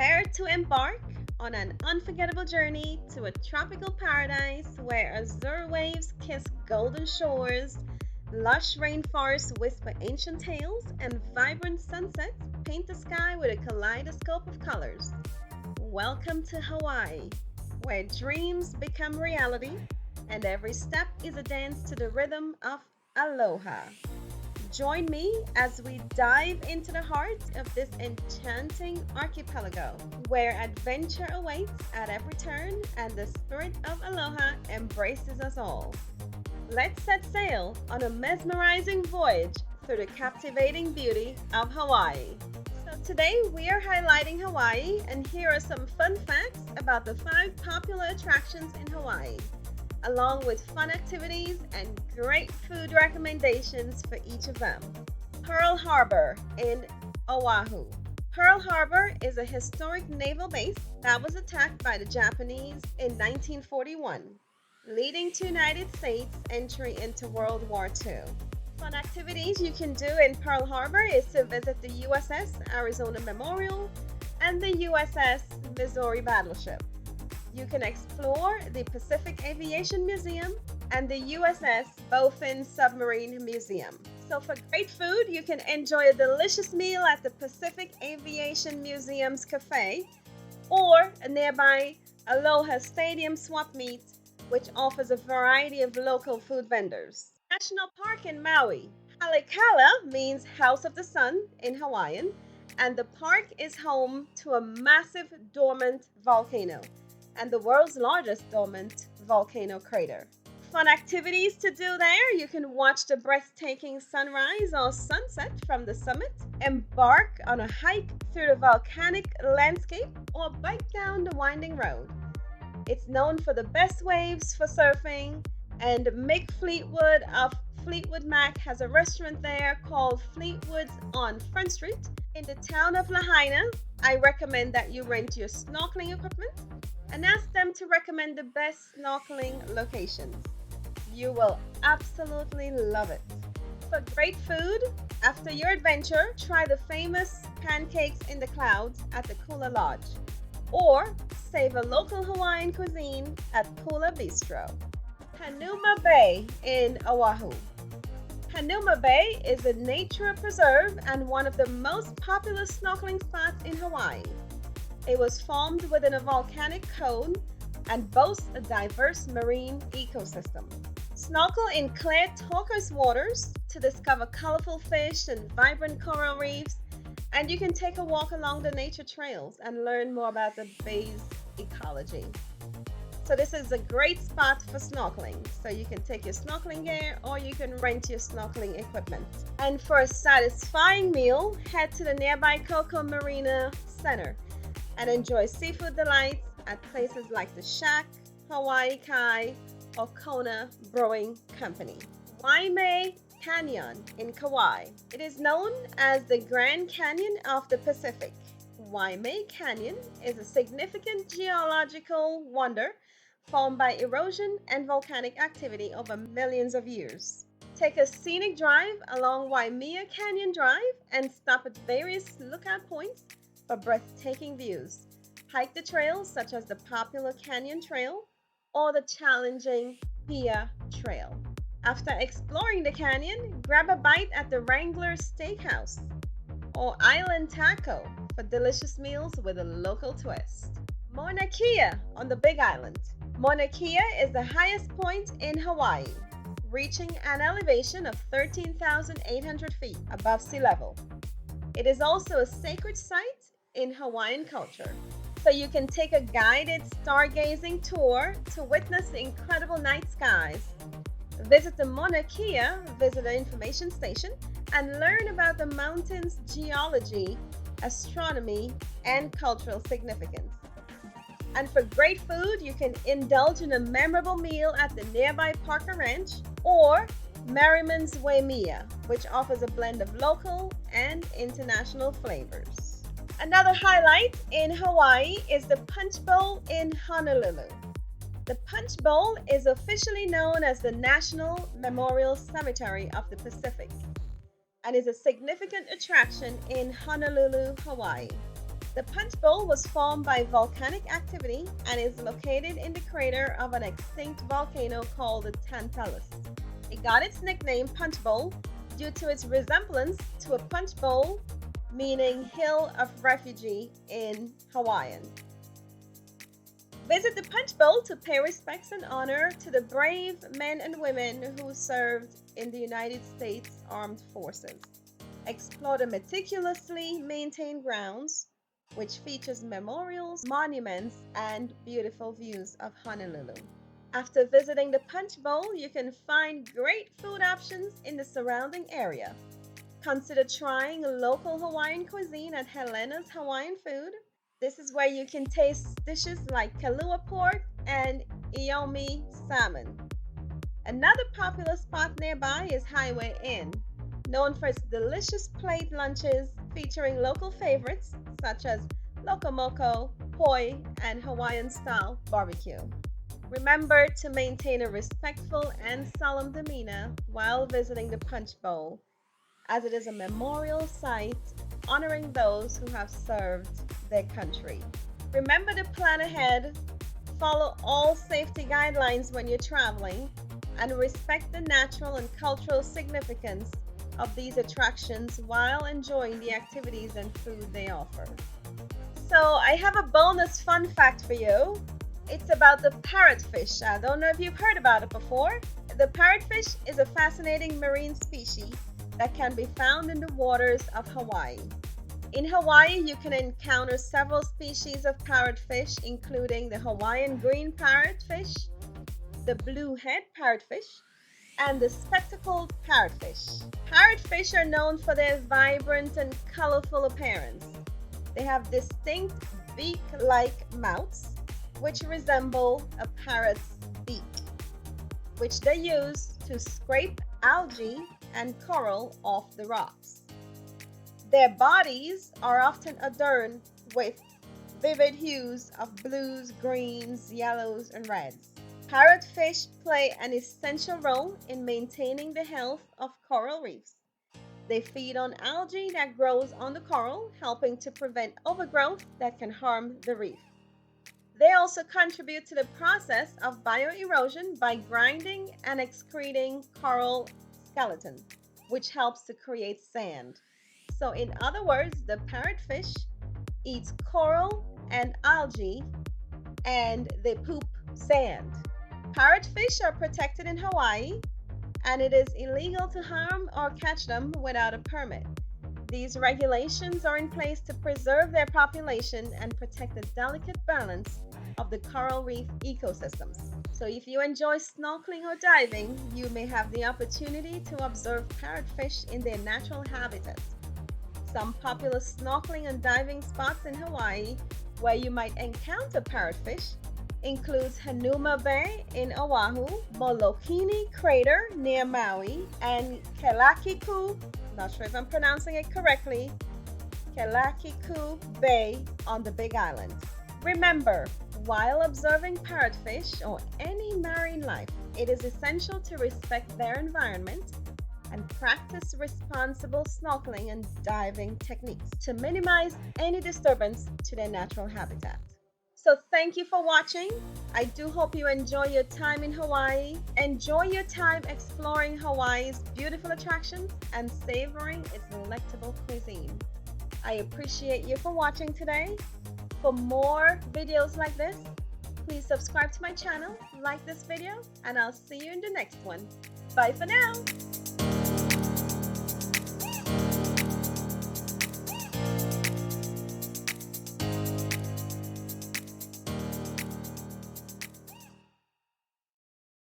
Prepare to embark on an unforgettable journey to a tropical paradise where azure waves kiss golden shores, lush rainforests whisper ancient tales, and vibrant sunsets paint the sky with a kaleidoscope of colors. Welcome to Hawaii, where dreams become reality and every step is a dance to the rhythm of aloha. Join me as we dive into the heart of this enchanting archipelago, where adventure awaits at every turn and the spirit of aloha embraces us all. Let's set sail on a mesmerizing voyage through the captivating beauty of Hawaii. So, today we are highlighting Hawaii, and here are some fun facts about the 5 popular attractions in Hawaii, along with fun activities and great food recommendations for each of them. Pearl Harbor in Oahu. Pearl Harbor is a historic naval base that was attacked by the Japanese in 1941, leading to United States entry into World War II. Fun activities you can do in Pearl Harbor is to visit the USS Arizona Memorial and the USS Missouri Battleship. You can explore the Pacific Aviation Museum and the USS Bofin Submarine Museum. So for great food, you can enjoy a delicious meal at the Pacific Aviation Museum's cafe or a nearby Aloha Stadium Swap Meet, which offers a variety of local food vendors. National Park in Maui. Halikala means House of the Sun in Hawaiian, and the park is home to a massive dormant volcano and the world's largest dormant volcano crater. Fun activities to do there. You can watch the breathtaking sunrise or sunset from the summit, embark on a hike through the volcanic landscape, or bike down the winding road. It's known for the best waves for surfing, and Mick Fleetwood of Fleetwood Mac has a restaurant there called Fleetwood's on Front Street. In the town of Lahaina, I recommend that you rent your snorkeling equipment and ask them to recommend the best snorkeling locations. You will absolutely love it. For great food, after your adventure, try the famous pancakes in the clouds at the Kula Lodge, or savor local Hawaiian cuisine at Kula Bistro. Hanuma Bay in Oahu. Hanuma Bay is a nature preserve and one of the most popular snorkeling spots in Hawaii. It was formed within a volcanic cone and boasts a diverse marine ecosystem. Snorkel in clear turquoise waters to discover colorful fish and vibrant coral reefs, and you can take a walk along the nature trails and learn more about the bay's ecology. So this is a great spot for snorkeling. So you can take your snorkeling gear or you can rent your snorkeling equipment. And for a satisfying meal, head to the nearby Coco Marina Center and enjoy seafood delights at places like the Shack, Hawaii Kai, or Kona Brewing Company. Waimea Canyon in Kauai. It is known as the Grand Canyon of the Pacific. Waimea Canyon is a significant geological wonder formed by erosion and volcanic activity over millions of years. Take a scenic drive along Waimea Canyon Drive and stop at various lookout points for breathtaking views. Hike the trails such as the popular Canyon Trail or the challenging Pia Trail. After exploring the canyon, grab a bite at the Wrangler Steakhouse or Island Taco for delicious meals with a local twist. Mauna Kea on the Big Island. Mauna Kea is the highest point in Hawaii, reaching an elevation of 13,800 feet above sea level. It is also a sacred site in Hawaiian culture, so you can take a guided stargazing tour to witness the incredible night skies. Visit the Mauna Kea Visitor Information Station and learn about the mountain's geology, astronomy, and cultural significance. And for great food, you can indulge in a memorable meal at the nearby Parker Ranch or Merriman's Waimea, which offers a blend of local and international flavors. Another highlight in Hawaii is the Punch Bowl in Honolulu. The Punch Bowl is officially known as the National Memorial Cemetery of the Pacific and is a significant attraction in Honolulu, Hawaii. The Punch Bowl was formed by volcanic activity and is located in the crater of an extinct volcano called the Tantalus. It got its nickname Punch Bowl due to its resemblance to a punch bowl, meaning hill of refugee in Hawaiian. Visit the Punch Bowl to pay respects and honor to the brave men and women who served in the United States Armed Forces. Explore the meticulously maintained grounds, which features memorials, monuments, and beautiful views of Honolulu. After visiting the Punch Bowl, you can find great food options in the surrounding area. Consider trying local Hawaiian cuisine at Helena's Hawaiian Food. This is where you can taste dishes like kalua pork and iomi salmon. Another popular spot nearby is Highway Inn, known for its delicious plate lunches featuring local favorites such as lokomoko, poi, and Hawaiian-style barbecue. Remember to maintain a respectful and solemn demeanor while visiting the Punch Bowl, as it is a memorial site honoring those who have served their country. Remember to plan ahead, follow all safety guidelines when you're traveling, and respect the natural and cultural significance of these attractions while enjoying the activities and food they offer. So I have a bonus fun fact for you. It's about the parrotfish. I don't know if you've heard about it before. The parrotfish is a fascinating marine species that can be found in the waters of Hawaii. In Hawaii, you can encounter several species of parrotfish, including the Hawaiian green parrotfish, the blue-head parrotfish, and the spectacled parrotfish. Parrotfish are known for their vibrant and colorful appearance. They have distinct beak-like mouths, which resemble a parrot's beak, which they use to scrape algae and coral off the rocks. Their bodies are often adorned with vivid hues of blues, greens, yellows, and reds. Parrotfish play an essential role in maintaining the health of coral reefs. They feed on algae that grows on the coral, helping to prevent overgrowth that can harm the reef. They also contribute to the process of bioerosion by grinding and excreting coral skeleton, which helps to create sand. So in other words, the parrotfish eats coral and algae and they poop sand. Parrotfish are protected in Hawaii, and it is illegal to harm or catch them without a permit. These regulations are in place to preserve their population and protect the delicate balance of the coral reef ecosystems. So if you enjoy snorkeling or diving, you may have the opportunity to observe parrotfish in their natural habitats. Some popular snorkeling and diving spots in Hawaii where you might encounter parrotfish includes Hanuma Bay in Oahu, Molokini Crater near Maui, and Kelakiku, not sure if I'm pronouncing it correctly, Kelakiku Bay on the Big Island. Remember, while observing parrotfish or any marine life, it is essential to respect their environment and practice responsible snorkeling and diving techniques to minimize any disturbance to their natural habitat. So thank you for watching. I do hope you enjoy your time in Hawaii. Enjoy your time exploring Hawaii's beautiful attractions and savoring its delectable cuisine. I appreciate you for watching today. For more videos like this, please subscribe to my channel, like this video, and I'll see you in the next one. Bye for now.